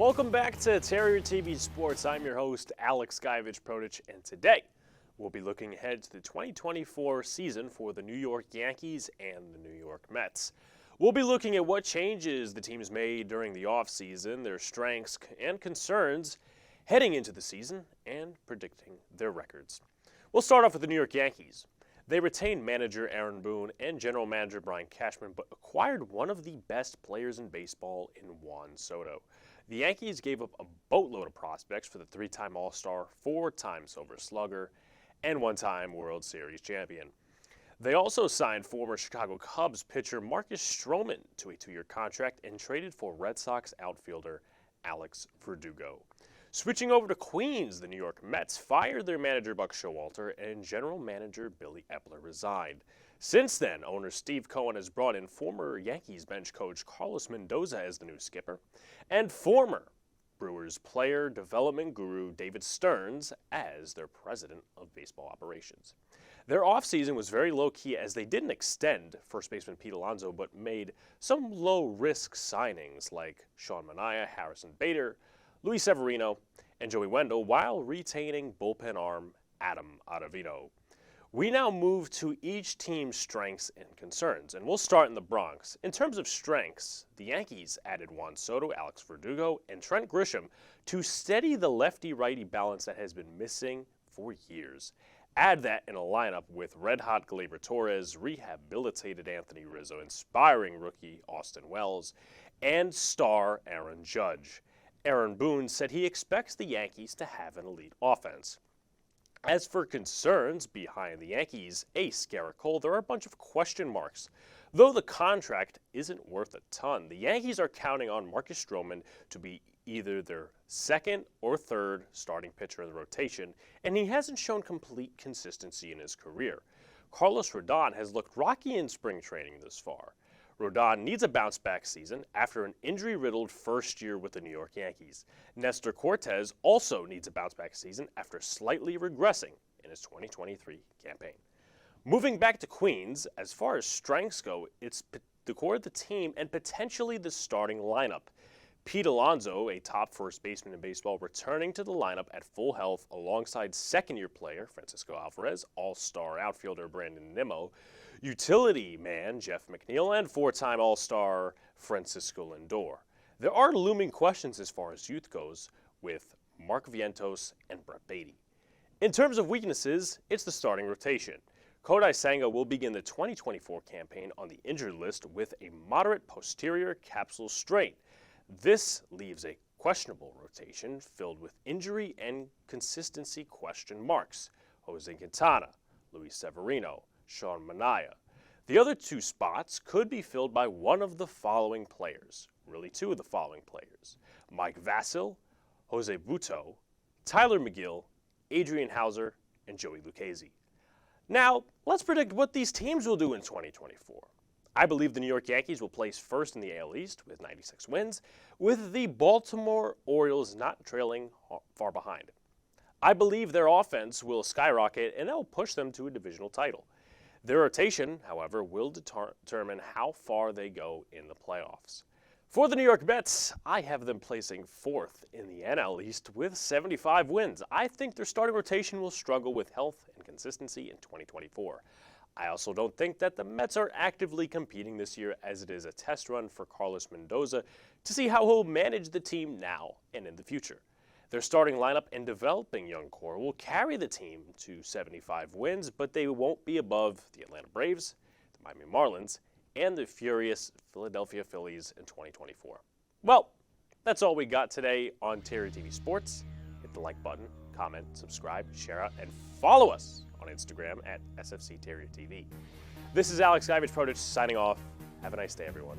Welcome back to Terrier TV Sports. I'm your host, Alex Gajovich-Protich, and today we'll be looking ahead to the 2024 season for the New York Yankees and the New York Mets. We'll be looking at what changes the teams made during the offseason, their strengths and concerns heading into the season, and predicting their records. We'll start off with the New York Yankees. They retained manager Aaron Boone and general manager Brian Cashman, but acquired one of the best players in baseball in Juan Soto. The Yankees gave up a boatload of prospects for the three-time All-Star, four-time Silver Slugger, and one-time World Series champion. They also signed former Chicago Cubs pitcher Marcus Stroman to a two-year contract and traded for Red Sox outfielder Alex Verdugo. Switching over to Queens, the New York Mets fired their manager Buck Showalter and general manager Billy Epler resigned. Since then, owner Steve Cohen has brought in former Yankees bench coach Carlos Mendoza as the new skipper, and former Brewers player development guru David Stearns as their president of baseball operations. Their offseason was very low-key as they didn't extend first baseman Pete Alonso, but made some low-risk signings like Sean Manaea, Harrison Bader, Luis Severino, and Joey Wendell, while retaining bullpen arm Adam Ottavino. We now move to each team's strengths and concerns, and we'll start in the Bronx. In terms of strengths, the Yankees added Juan Soto, Alex Verdugo, and Trent Grisham to steady the lefty-righty balance that has been missing for years. Add that in a lineup with red-hot Gleyber Torres, rehabilitated Anthony Rizzo, inspiring rookie Austin Wells, and star Aaron Judge. Aaron Boone said he expects the Yankees to have an elite offense. As for concerns behind the Yankees ace Garrett Cole, there are a bunch of question marks. Though the contract isn't worth a ton, the Yankees are counting on Marcus Stroman to be either their second or third starting pitcher in the rotation, and he hasn't shown complete consistency in his career. Carlos Rodon has looked rocky in spring training this far. Rodon needs a bounce-back season after an injury-riddled first year with the New York Yankees. Nestor Cortes also needs a bounce-back season after slightly regressing in his 2023 campaign. Moving back to Queens, as far as strengths go, it's the core of the team and potentially the starting lineup. Pete Alonso, a top first baseman in baseball, returning to the lineup at full health alongside second-year player Francisco Alvarez, all-star outfielder Brandon Nimmo, utility man Jeff McNeil, and four-time All-Star Francisco Lindor. There are looming questions as far as youth goes with Mark Vientos and Brett Beatty. In terms of weaknesses, it's the starting rotation. Kodai Senga will begin the 2024 campaign on the injured list with a moderate posterior capsule strain. This leaves a questionable rotation filled with injury and consistency question marks. Jose Quintana, Luis Severino, Sean Manaea. The other two spots could be filled by one of the following players, really two of the following players: Mike Vasil, Jose Butto, Tyler McGill, Adrian Hauser, and Joey Lucchesi. Now, let's predict what these teams will do in 2024. I believe the New York Yankees will place first in the AL East with 96 wins, with the Baltimore Orioles not trailing far behind. I believe their offense will skyrocket and that will push them to a divisional title. Their rotation, however, will determine how far they go in the playoffs. For the New York Mets, I have them placing fourth in the NL East with 75 wins. I think their starting rotation will struggle with health and consistency in 2024. I also don't think that the Mets are actively competing this year, as it is a test run for Carlos Mendoza to see how he'll manage the team now and in the future. Their starting lineup and developing young core will carry the team to 75 wins, but they won't be above the Atlanta Braves, the Miami Marlins, and the furious Philadelphia Phillies in 2024. Well, that's all we got today on Terrier TV Sports. Hit the like button, comment, subscribe, share out, and follow us on Instagram at SFC Terrier TV. This is Alex Gajovich-Protich signing off. Have a nice day, everyone.